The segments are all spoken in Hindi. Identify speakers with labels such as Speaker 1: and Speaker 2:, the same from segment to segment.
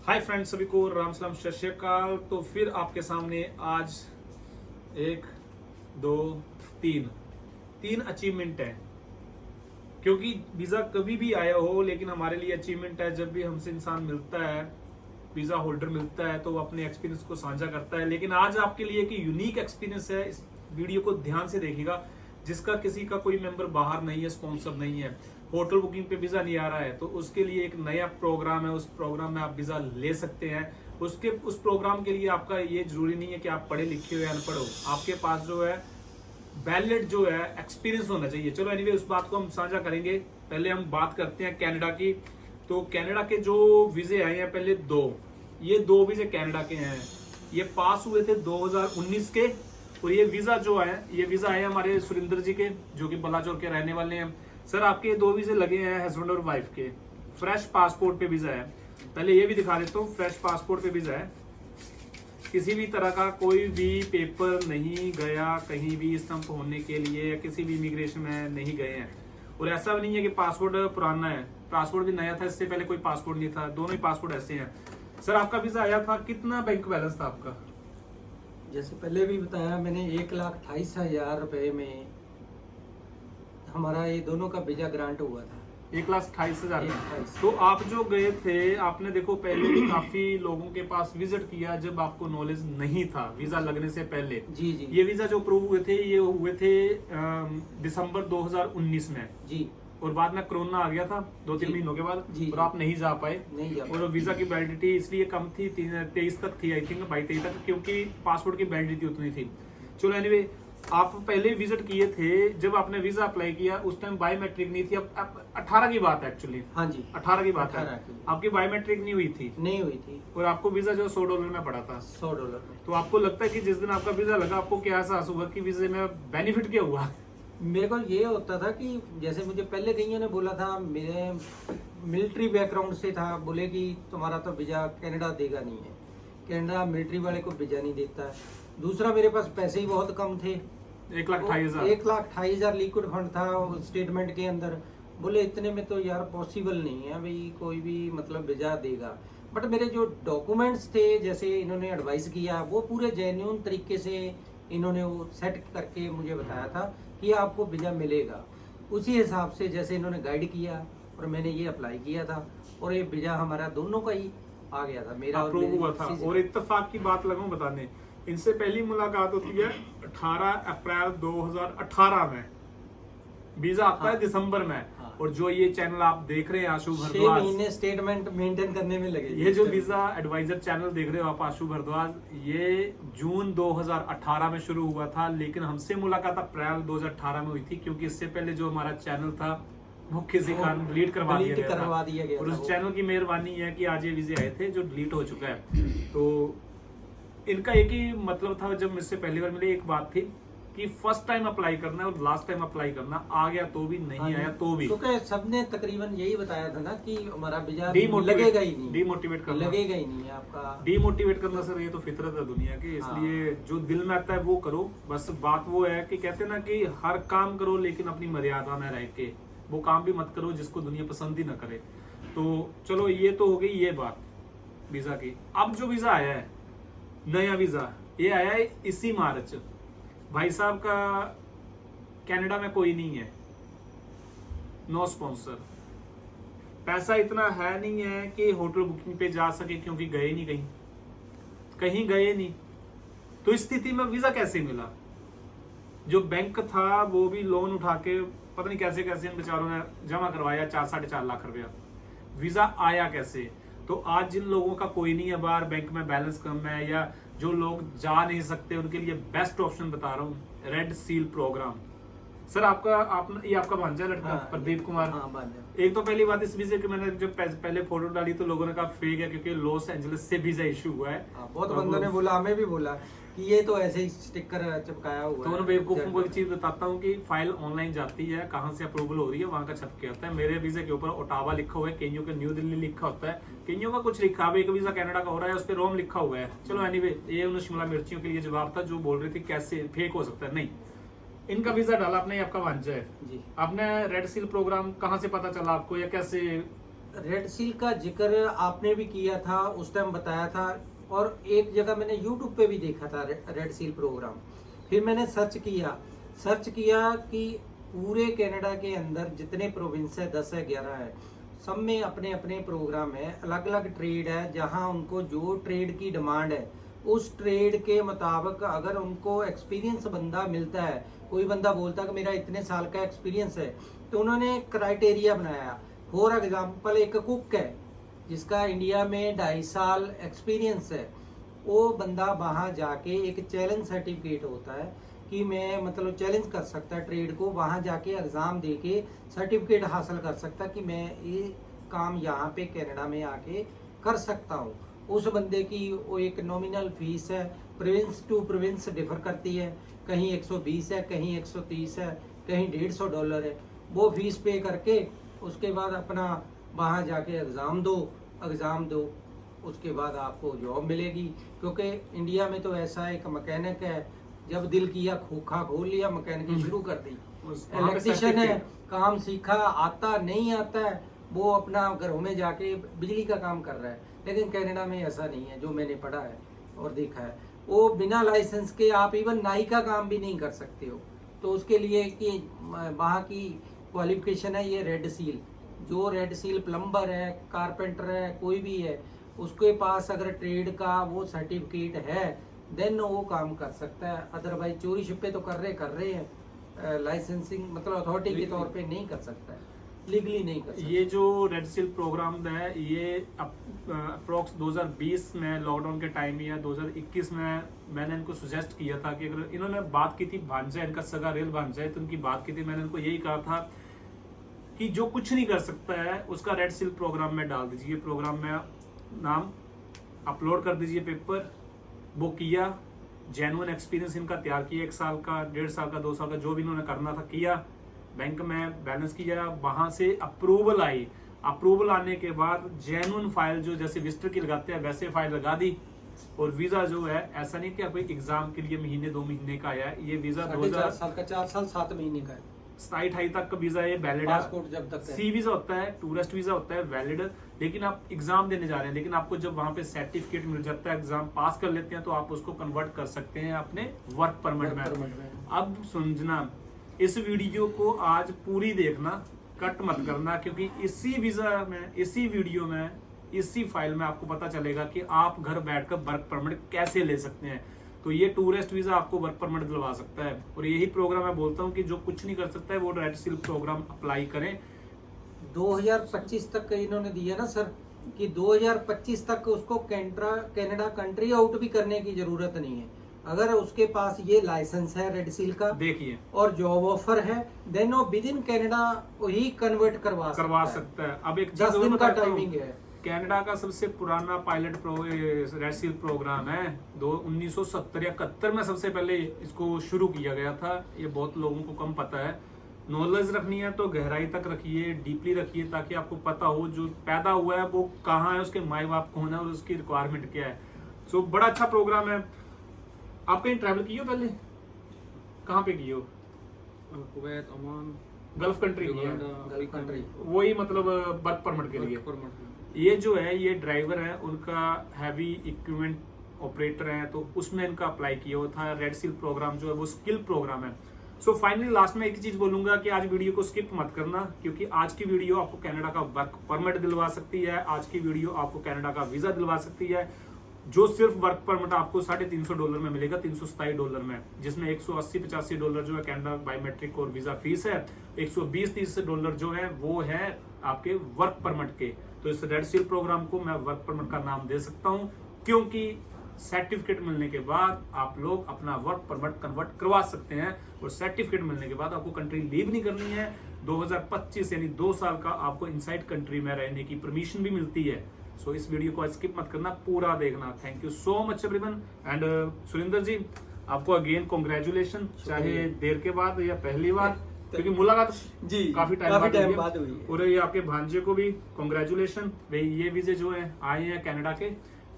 Speaker 1: हाय फ्रेंड्स, सभी को राम सलाम सत श्री अकाल। तो फिर आपके सामने आज एक दो तीन अचीवमेंट है। क्योंकि वीज़ा कभी भी आया हो, लेकिन हमारे लिए अचीवमेंट है जब भी हमसे इंसान मिलता है, वीज़ा होल्डर मिलता है, तो वो अपने एक्सपीरियंस को साझा करता है। लेकिन आज आपके लिए एक यूनिक एक्सपीरियंस है। इस वीडियो को ध्यान से देखिएगा, जिसका किसी का कोई मेंबर बाहर नहीं है, स्पॉन्सर नहीं है, होटल बुकिंग पे वीज़ा नहीं आ रहा है, तो उसके लिए एक नया प्रोग्राम है। उस प्रोग्राम में आप वीज़ा ले सकते हैं। उस प्रोग्राम के लिए आपका ये जरूरी नहीं है कि आप पढ़े लिखे हो या अनपढ़ हो, आपके पास जो है वैलिड जो है एक्सपीरियंस होना चाहिए। चलो एनीवे, उस बात को हम साझा करेंगे। पहले हम बात करते हैं कनाडा की। तो कनाडा के जो वीजे आए हैं, पहले ये दो वीजे कनाडा के हैं। ये पास हुए थे 2019 के। और ये वीजा जो है, ये वीजा आए हमारे सुरेंद्र जी के, जो कि बलाचौर के रहने वाले हैं। सर, आपके दो वीजे लगे हैं हस्बैंड और वाइफ के। फ्रेश पासपोर्ट पे वीजा है। पहले ये भी दिखा देता हूँ, फ्रेश पासपोर्ट पे वीजा है। किसी भी तरह का कोई भी पेपर नहीं गया, कहीं भी स्टंप होने के लिए, या किसी भी इमिग्रेशन में नहीं गए हैं। और ऐसा भी नहीं है कि पासपोर्ट पुराना है, पासपोर्ट भी नया था, इससे पहले कोई पासपोर्ट नहीं था, दोनों ही पासपोर्ट ऐसे हैं। सर, आपका वीजा आया था, कितना बैंक बैलेंस था आपका?
Speaker 2: जैसे पहले भी बताया मैंने, 1,28,000 रुपए में हमारा ये दोनों का वीजा ग्रांट हुआ था।
Speaker 1: 1,28,000।
Speaker 2: 1,28,000।
Speaker 1: तो आप जो गए थे, आपने देखो पहले भी काफी लोगों के पास विजिट किया जब आपको नॉलेज नहीं था वीजा लगने से पहले।
Speaker 2: जी जी।
Speaker 1: ये वीजा जो अप्रूव हुए थे, ये हुए थे दिसंबर 2019 में।
Speaker 2: जी।
Speaker 1: और बाद में कोरोना आ गया था 2-3 महीनों के बाद,
Speaker 2: जी,
Speaker 1: और आप नहीं जा पाए।
Speaker 2: नहीं जा
Speaker 1: और वीजा की वैलिडिटी इसलिए कम थी, 23 तक थी, आई थिंक 22-23 तक, क्योंकि पासपोर्ट की वैलिडिटी उतनी थी। चलो एनीवे, आप पहले विजिट किए थे, जब आपने वीजा अप्लाई किया उस टाइम बायोमेट्रिक नहीं थी। अब 18 की बात है एक्चुअली।
Speaker 2: हाँ जी,
Speaker 1: 18 की बात है।
Speaker 2: 18 की।
Speaker 1: आपकी बायोमेट्रिक नहीं हुई थी,
Speaker 2: नहीं हुई थी।
Speaker 1: और आपको वीजा जो $100 में पड़ा था।
Speaker 2: $100 में।
Speaker 1: तो आपको लगता है कि जिस दिन आपका वीजा लगा, आपको क्या एहसास हुआ कि वीजे में बेनिफिट क्या हुआ?
Speaker 2: मेरे को ये होता था कि जैसे मुझे पहले कईयों ने बोला था, मेरे मिलिट्री बैकग्राउंड से था, बोले कि तुम्हारा तो वीजा कनाडा देगा नहीं है, कनाडा मिलिट्री वाले को वीजा नहीं देता है। दूसरा, मेरे पास पैसे ही बहुत कम थे,
Speaker 1: 1,28,000।
Speaker 2: 1,28,000 लिक्विड फंड था स्टेटमेंट के अंदर। बोले इतने में तो यार पॉसिबल नहीं है भाई, कोई भी मतलब वीजा देगा। बट मेरे जो डॉक्यूमेंट्स थे, जैसे इन्होंने एडवाइस किया, वो पूरे जेन्युइन तरीके से इन्होंने वो सेट करके मुझे बताया था कि आपको वीजा मिलेगा। उसी हिसाब से जैसे इन्होंने गाइड किया, और मैंने ये अप्लाई किया था, और ये वीजा हमारा दोनों का ही आ गया था, मेरा और
Speaker 1: अप्रूव हुआ था।
Speaker 2: मेरी।
Speaker 1: और इत्तेफाक की बात लगाऊं बताने, इनसे पहली मुलाकात होती है 18 अप्रैल 2018 में। वीजा आता है
Speaker 2: हाँ।
Speaker 1: दिसंबर में।
Speaker 2: हाँ।
Speaker 1: और जो ये चैनल आप देख रहे हैं, आशु
Speaker 2: 6
Speaker 1: भारद्वाज,
Speaker 2: महीने स्टेटमेंट मेंटेन करने में लगे।
Speaker 1: ये जो वीजा एडवाइजर चैनल देख रहे हो आप, आशु भारद्वाज, ये जून 2018 में शुरू हुआ था, लेकिन हमसे मुलाकात अप्रैल 2018 में हुई थी, क्योंकि इससे पहले जो हमारा चैनल था वो किसी कारण डिलीट करवा दिया गया था। और उस चैनल की मेहरबानी है कि आज ये वीजे आए थे, जो डिलीट हो चुका है। तो इनका एक ही मतलब था, जब मुझसे पहली बार मिले, एक बात थी कि फर्स्ट टाइम अप्लाई करना है और लास्ट टाइम अप्लाई करना। आ गया तो भी, नहीं आया तो भी।
Speaker 2: क्योंकि सबने तकरीबन यही बताया था ना कि हमारा वीजा
Speaker 1: डीमोटिवेट
Speaker 2: लगेगा ही नहीं,
Speaker 1: डीमोटिवेट करना,
Speaker 2: लगेगा ही नहीं आपका।
Speaker 1: डीमोटिवेट करना सर, ये तो फितरत है दुनिया की। इसलिए जो दिल में आता है वो करो। बस बात वो है कि कहते हैं ना कि हर काम करो, लेकिन अपनी मर्यादा में रह के। वो काम भी मत करो जिसको दुनिया पसंद ही ना करे। तो चलो, ये तो हो गई ये बात वीजा की। अब जो वीजा आया है, नया वीजा, ये आया है इसी मार्च। भाई साहब का कनाडा में कोई नहीं है, नो स्पॉन्सर, पैसा इतना है नहीं है कि होटल बुकिंग पे जा सके, क्योंकि गए नहीं, कहीं गए नहीं। तो इस स्थिति में वीजा कैसे मिला? जो बैंक था वो भी लोन उठा के पता नहीं कैसे कैसे इन बेचारों ने जमा करवाया 4-4.5 लाख रुपया। वीजा आया कैसे? तो आज जिन लोगों का कोई नहीं है बाहर, बैंक में बैलेंस कम है, या जो लोग जा नहीं सकते, उनके लिए बेस्ट ऑप्शन बता रहा हूँ, रेड सील प्रोग्राम। सर, ये आपका भांजा लड़का,
Speaker 2: हाँ,
Speaker 1: प्रदीप कुमार।
Speaker 2: हाँ, भांजा।
Speaker 1: एक तो पहली बात इस वीजे की, मैंने जब पहले फोटो डाली तो लोगों ने कहा फेक है, क्योंकि लॉस एंजलिस से वीजा इशू हुआ है।
Speaker 2: बहुत बंदों ने बोला, हमें भी बोला कि ये तो ऐसे ही स्टिकर चिपकाया हुआ
Speaker 1: तो
Speaker 2: है।
Speaker 1: उन बेवकूफों को एक चीज बताता हूँ कि फाइल ऑनलाइन जाती है, कहाँ से अप्रूवल हो रही है, वहां का छप के आता है। मेरे वीजा के ऊपर ओटावा लिखा हुआ है, कईयों के न्यू दिल्ली लिखा होता है, कईयों का कुछ लिखा है। एक वीजा कनाडा का हो रहा है, उस पर रोम लिखा हुआ है। चलो एनीवे, ये उन शिमला मिर्चियों के लिए जवाब था जो बोल रहे थे कैसे फेक हो सकता है। नहीं, इनका वीजा डाला आपने, आपका वांझा है
Speaker 2: जी।
Speaker 1: आपने रेड सील प्रोग्राम कहाँ से पता चला आपको, या कैसे
Speaker 2: रेड सील का जिक्र आपने भी किया था, उस टाइम बताया था, और एक जगह मैंने यूट्यूब पे भी देखा था रेड सील प्रोग्राम। फिर मैंने सर्च किया कि पूरे कनाडा के अंदर जितने प्रोविंस है 10 है 11 है, सब में अपने अपने प्रोग्राम है, अलग अलग ट्रेड है, जहां उनको जो ट्रेड की डिमांड है उस ट्रेड के मुताबिक अगर उनको एक्सपीरियंस बंदा मिलता है, कोई बंदा बोलता है कि मेरा इतने साल का एक्सपीरियंस है, तो उन्होंने क्राइटेरिया बनाया। फॉर एग्जाम्पल एक कुक है जिसका इंडिया में 2.5 साल एक्सपीरियंस है, वो बंदा वहाँ जाके एक चैलेंज सर्टिफिकेट होता है कि मैं मतलब चैलेंज कर सकता है ट्रेड को, वहाँ जाके एग्ज़ाम दे के सर्टिफिकेट हासिल कर सकता है कि मैं ये काम यहाँ पे कनाडा में आके कर सकता हूँ। उस बंदे की वो एक नॉमिनल फीस है, प्रोविंस टू प्रोविंस डिफर करती है, कहीं 120 है, कहीं 130 है, कहीं $150 है। वो फीस पे करके उसके बाद अपना वहाँ जाके एग्ज़ाम दो, उसके बाद आपको जॉब मिलेगी। क्योंकि इंडिया में तो ऐसा एक मैकेनिक है, जब दिल किया खोखा खोल लिया, मैकेनिक शुरू कर दी। इलेक्ट्रिशियन है, काम सीखा, आता नहीं आता है, वो अपना घरों में जाके बिजली का काम कर रहा है। लेकिन कनाडा में ऐसा नहीं है, जो मैंने पढ़ा है और देखा है, वो बिना लाइसेंस के आप इवन नाई का काम भी नहीं कर सकते हो। तो उसके लिए कि वहाँ की क्वालिफिकेशन है ये रेड सील। जो रेड सील प्लम्बर है, कारपेंटर है, कोई भी है, उसके पास अगर ट्रेड का वो सर्टिफिकेट है देन वो काम कर सकता है। अदरवाइज चोरी छिपे तो कर रहे हैं, लाइसेंसिंग मतलब अथॉरिटी के तौर पे नहीं कर सकता है, लीगली नहीं कर सकता।
Speaker 1: ये जो रेड सील प्रोग्राम है ये अप्रोक्स 2020 में लॉकडाउन के टाइम या 2021 में मैंने इनको सुजेस्ट किया था कि अगर इन्होंने बात की थी भांजा, इनका सगा रेल भांजा है, तो उनकी बात की थी, मैंने इनको यही कहा था कि जो कुछ नहीं कर सकता है उसका रेड सील प्रोग्राम में डाल दीजिए, प्रोग्राम में नाम अपलोड कर दीजिए पेपर। वो किया, जेन्युइन एक्सपीरियंस इनका तैयार किया, 1 साल का, 1.5 साल का, 2 साल का, जो भी इन्होंने करना था किया, बैंक में बैलेंस किया, वहां से अप्रूवल आई। अप्रूवल आने के बाद जेन्युइन फाइल जो जैसे विजिटर की लगाते हैं वैसे फाइल लगा दी, और वीजा जो है ऐसा नहीं कि कोई एग्जाम के लिए महीने 2 महीने का आया है, ये वीजा
Speaker 2: 4 साल का, 4 साल 7 महीने का है,
Speaker 1: 27-28 तक का वीजा ये वैलिड है।
Speaker 2: पासपोर्ट जब तक है।
Speaker 1: सी वीजा होता है, टूरिस्ट वीजा होता है वैलिड, लेकिन आप एग्जाम देने जा रहे हैं, लेकिन आपको जब वहां पे सर्टिफिकेट मिल जाता है, एग्जाम पास कर लेते हैं, तो आप उसको कन्वर्ट कर सकते हैं अपने वर्क परमिट में। अब समझना, इस वीडियो को आज पूरी देखना, कट मत करना, क्योंकि इसी वीजा में, इसी वीडियो में, इसी फाइल में आपको पता चलेगा कि आप घर बैठकर वर्क परमिट कैसे ले सकते हैं। तो ये टूरिस्ट वीजा आपको वर्क परमिट दिलवा सकता है, और यही प्रोग्राम मैं बोलता हूँ कि जो कुछ नहीं कर सकता है वो रेड सील प्रोग्राम अप्लाई करें।
Speaker 2: 2025 तक इन्होंने दिया ना सर, कि 2025 तक उसको कनाडा कंट्री आउट भी करने की जरूरत नहीं है। अगर उसके पास ये लाइसेंस है रेड सील का, देखिए, और जॉब ऑफर है, देन वो with in Canada he convert करवा सकता है।
Speaker 1: अब एक
Speaker 2: 10 दिन का टाइमिंग है।
Speaker 1: कनाडा का सबसे पुराना पायलट रेड सील प्रोग्राम है, 1970 या 71 में सबसे पहले इसको शुरू किया गया था। ये बहुत लोगों को कम पता है। नॉलेज रखनी है तो गहराई तक रखिए, डीपली रखिए, ताकि आपको पता हो जो पैदा हुआ है वो कहाँ है, उसके माई बाप कौन है और उसकी रिक्वायरमेंट क्या है। सो बड़ा अच्छा प्रोग्राम है। आप कहीं ट्रैवल किए हो पहले? कहाँ पे किए हो?
Speaker 3: Kuwait, Oman,
Speaker 1: gulf country
Speaker 2: gulf country,
Speaker 1: वही मतलब वर्क परमिट के लिए। ये जो है ये ड्राइवर है, उनका हैवी इक्विपमेंट ऑपरेटर है, तो उसमें इनका अप्लाई किया हुआ था। रेड सील प्रोग्राम जो है वो स्किल प्रोग्राम है। सो फाइनली लास्ट में एक चीज बोलूंगा कि आज वीडियो को स्किप मत करना, क्योंकि आज की वीडियो आपको कनाडा का वर्क परमिट दिलवा सकती है, आज की वीडियो आपको कनाडा का वीजा दिलवा सकती है, जो सिर्फ वर्क परमिट आपको $350 में मिलेगा, $327 में, जिसमें $180-85 जो है कनाडा बायोमेट्रिक और वीजा फीस है, $120-30 जो है वो है आपके वर्क परमिट के। तो इस रेड सील प्रोग्राम को मैं वर्क परमिट का नाम दे सकता हूं, क्योंकि सर्टिफिकेट मिलने के बाद आप लोग अपना वर्क परमिट कन्वर्ट करवा सकते हैं, और सर्टिफिकेट मिलने के बाद आपको कंट्री लीव नहीं करनी है। 2025 यानी 2 साल का आपको इनसाइड कंट्री में रहने की परमिशन भी मिलती है। सो इस वीडियो को स्किप मत करना, पूरा देखना। Thank you so much everyone. And Surendra ji, आपको अगेन कॉन्ग्रेचुलेशन, चाहे देर के बाद या पहली बार, क्योंकि मुलाकात जी काफी टाइम बाद हुई है। और ये आपके भांजे को भी कॉन्ग्रेचुलेशन। ये वीजे जो है आए हैं कनाडा के,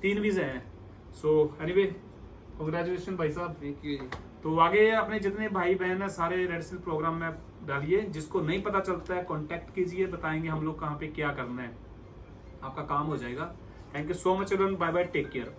Speaker 1: 3 वीजे हैं। सो एनीवे कॉन्ग्रेचुलेशन भाई साहब।
Speaker 3: Thank you.
Speaker 1: तो आगे अपने जितने भाई बहन है सारे रेड सील प्रोग्राम में डालिए, जिसको नहीं पता चलता है कांटेक्ट कीजिए, बताएंगे हम लोग कहाँ पे क्या करना है। आपका काम हो जाएगा। Thank you so much everyone, bye bye, take care.